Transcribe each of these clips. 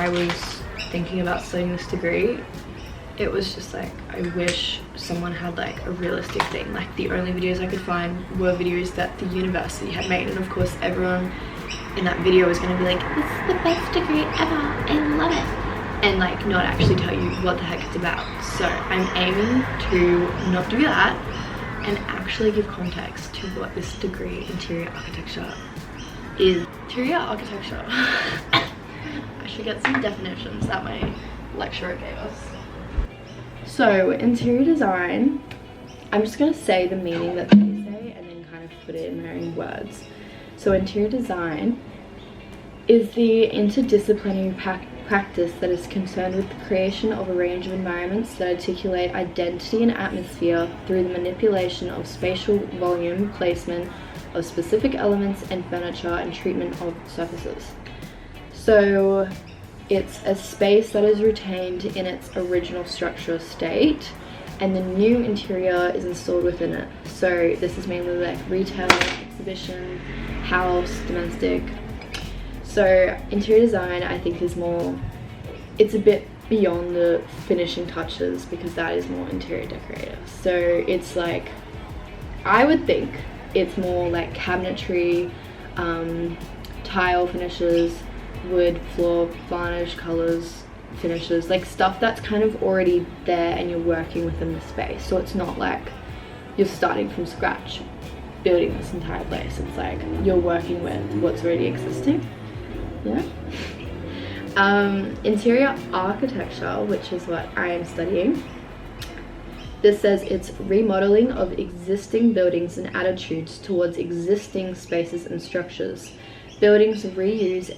I was thinking about studying this degree, it was just like, I wish someone had like a realistic thing. Like the only videos I could find were videos that the university had made, and of course everyone in that video was going to be like, this is the best degree ever, I love it, and like not actually tell you what the heck it's about. So I'm aiming to not do that and actually give context to what this degree, interior architecture, is. Interior architecture. I should get some definitions that my lecturer gave us. So interior design, I'm just going to say the meaning that they say and then kind of put it in my own words. So interior design is the interdisciplinary practice that is concerned with the creation of a range of environments that articulate identity and atmosphere through the manipulation of spatial volume, placement of specific elements and furniture, and treatment of surfaces. So it's a space that is retained in its original structural state and the new interior is installed within it. So this is mainly like retail, exhibition, house, domestic. So interior design, I think, is more, it's a bit beyond the finishing touches, because that is more interior decorator. So it's like, I would think it's more like cabinetry, tile finishes, wood, floor, varnish, colors, finishes, like stuff that's kind of already there and you're working within the space. So it's not like you're starting from scratch building this entire place. It's like you're working with what's already existing. Yeah. Interior architecture, which is what I am studying. This says it's remodeling of existing buildings and attitudes towards existing spaces and structures. Buildings reuse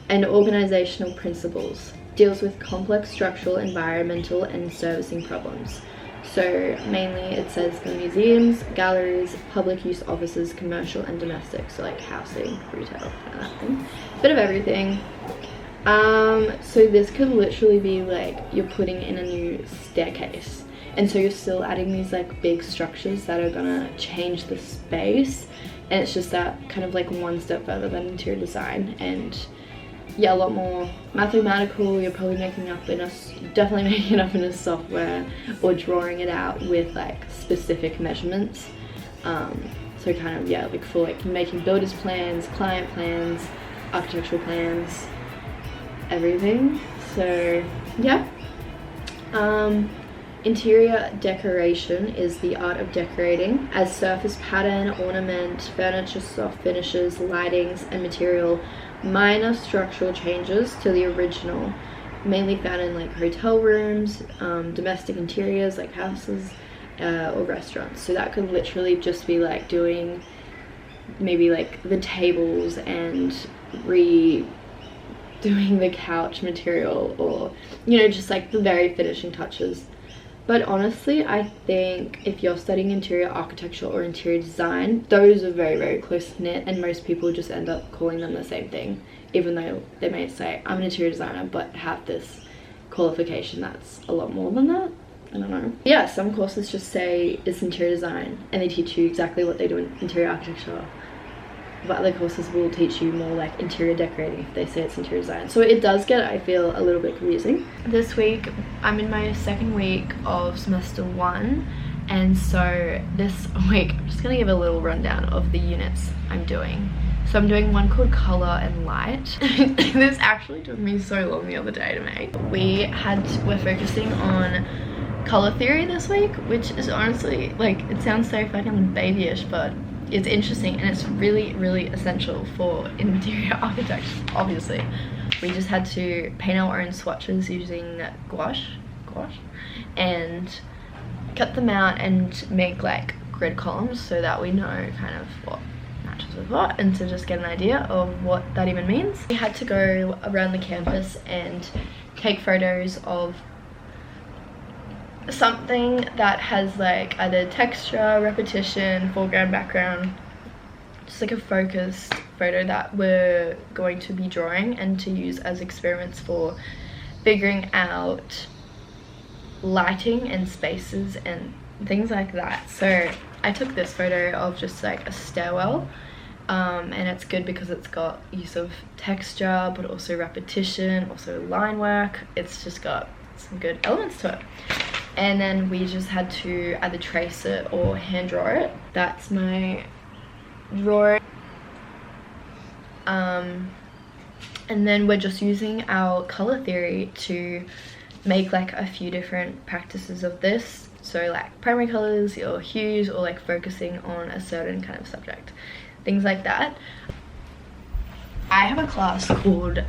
and organizational principles. Deals with complex structural, environmental, and servicing problems. So mainly it says for museums, galleries, public use offices, commercial and domestic. So like housing, retail, kind of that thing. Bit of everything. So this could literally be like you're putting in a new staircase, and so you're still adding these like big structures that are gonna change the space, and it's just that kind of like one step further than interior design. And yeah, a lot more mathematical. You're probably definitely making it up in a software or drawing it out with like specific measurements. So kind of, yeah, like for like making builder's plans, client plans, architectural plans, everything. So yeah. Interior decoration is the art of decorating as surface pattern, ornament, furniture, soft finishes, lightings, and material minor structural changes to the original, mainly found in like hotel rooms, domestic interiors like houses, or restaurants. So that could literally just be like doing maybe like the tables and redoing the couch material, or you know, just like the very finishing touches. But honestly, I think if you're studying interior architecture or interior design, those are very, very close knit, and most people just end up calling them the same thing, even though they may say, I'm an interior designer, but have this qualification that's a lot more than that. I don't know. Yeah, some courses just say it's interior design and they teach you exactly what they do in interior architecture. But other courses will teach you more like interior decorating if they say it's interior design. So it does get, I feel, a little bit confusing. This week, I'm in my second week of semester 1. And so this week, I'm just going to give a little rundown of the units I'm doing. So I'm doing one called Color and Light. This actually took me so long the other day to make. We're focusing on color theory this week, which is honestly, like, it sounds so fucking babyish, but it's interesting and it's really, really essential for interior architecture. Obviously, we just had to paint our own swatches using gouache, and cut them out and make like grid columns so that we know kind of what matches with what, and to just get an idea of what that even means. We had to go around the campus and take photos of something that has like either texture, repetition, foreground, background, just like a focused photo that we're going to be drawing and to use as experiments for figuring out lighting and spaces and things like that. So I took this photo of just like a stairwell, and it's good because it's got use of texture but also repetition, also line work. It's just got some good elements to it. And then we just had to either trace it or hand draw it. That's my drawing. And then we're just using our color theory to make like a few different practices of this. So like primary colors or hues, or like focusing on a certain kind of subject, things like that. I have a class called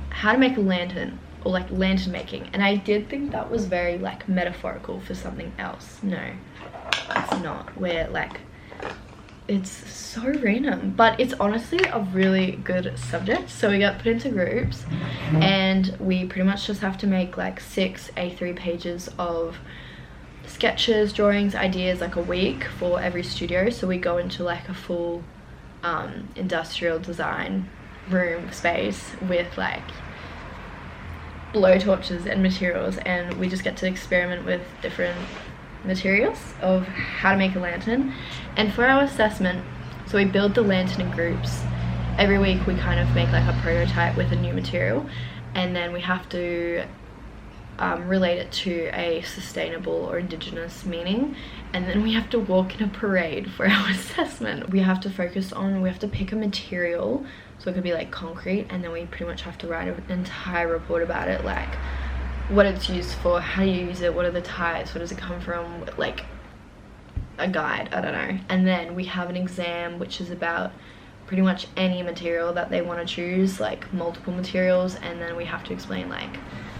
How to Make a Lantern, or like lantern making, and I did think that was very like metaphorical for something else. No, it's not. Where like, it's so random, but it's honestly a really good subject. So we got put into groups and we pretty much just have to make like 6 A3 pages of sketches, drawings, ideas, like a week for every studio. So we go into like a full industrial design room space with like blow torches and materials, and we just get to experiment with different materials of how to make a lantern. And for our assessment, so we build the lantern in groups. Every week we kind of make like a prototype with a new material, and then we have to relate it to a sustainable or indigenous meaning, and then we have to walk in a parade for our assessment. We have to focus on, we have to pick a material, so it could be like concrete, and then we pretty much have to write an entire report about it, like what it's used for, how do you use it, what are the types, where does it come from, like a guide, I don't know. And then we have an exam which is about pretty much any material that they want to choose, like multiple materials, and then we have to explain like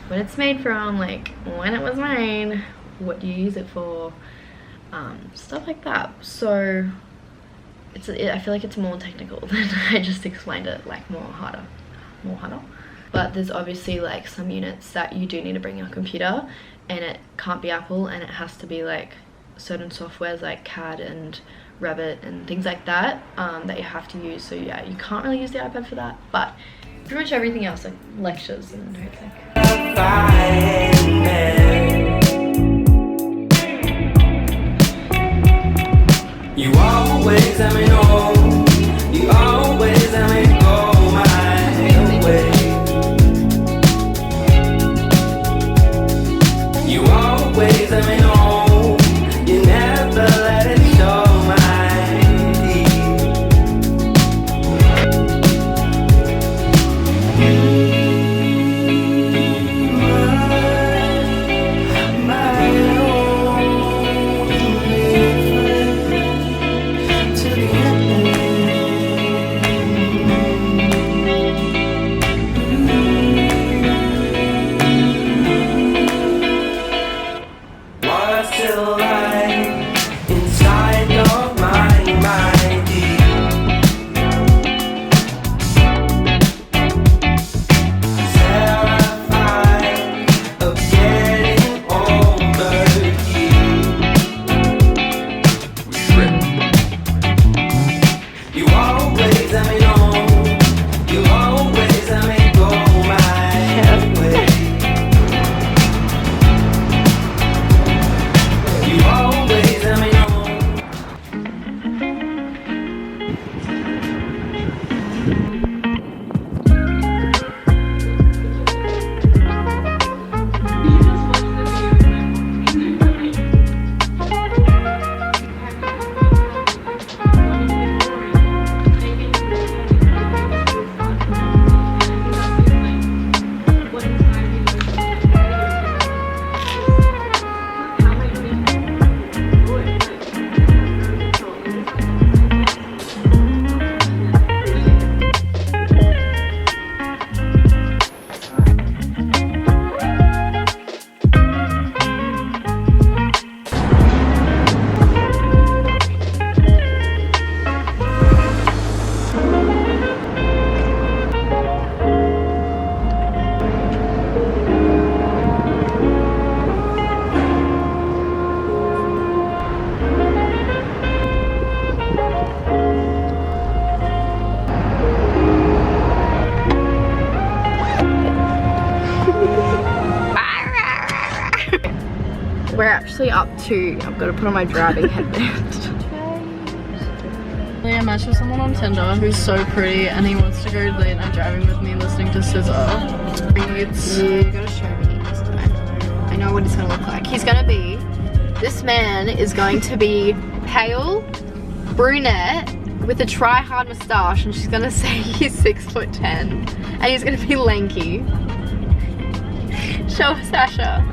what it's made from, like when it was made, what do you use it for, stuff like that. So I feel like it's more technical than I just explained it, like more harder. But there's obviously like some units that you do need to bring your computer, and it can't be Apple, and it has to be like certain softwares like CAD and Revit and things like that that you have to use. So yeah, you can't really use the iPad for that, but pretty much everything else, like lectures and everything. You always let me know, you always let me go my way. You always let me know, you never let it show my We're actually up to, I've got to put on my driving headband. I matched with someone on Tinder who's so pretty and he wants to go late night driving with me listening to SZA. You gotta show me this guy. I know what he's gonna look like. He's gonna be, this man is going to be pale, brunette, with a try-hard moustache, and she's gonna say he's 6'10", and he's gonna be lanky. Show us, Sasha.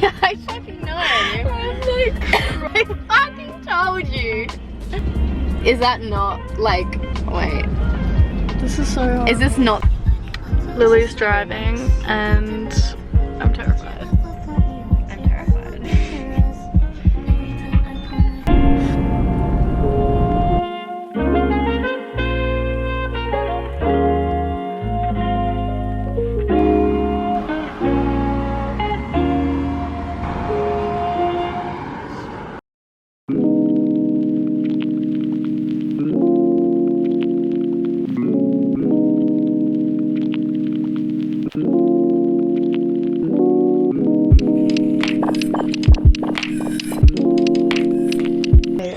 Yeah, I fucking know. I fucking told you. Is that not like, wait. This is so hard. Is this not? Lily's driving and I'm terrified. I'm terrified.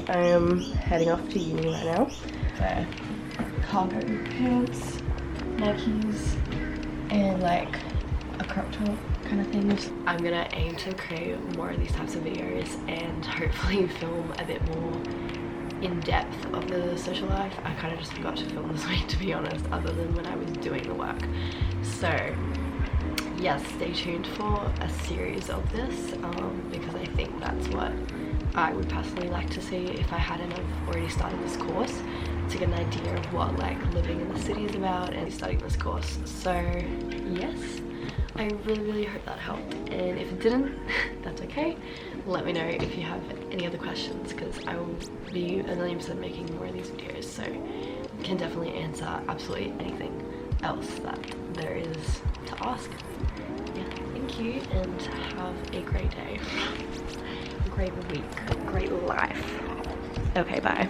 I am heading off to uni right now. So, cargo pants, Nikes, and like a crop top kind of things. I'm gonna aim to create more of these types of videos and hopefully film a bit more in depth of the social life. I kind of just forgot to film this week, to be honest, other than when I was doing the work. So yes, stay tuned for a series of this because I think that's what I would personally like to see if I hadn't have already started this course, to get an idea of what like living in the city is about and studying this course. So yes, I really hope that helped, and if it didn't, that's okay. Let me know if you have any other questions, because I will be 1,000,000% making more of these videos, so can definitely answer absolutely anything else that there is to ask. Yeah, thank you and have a great day, great week, great life. Okay, bye.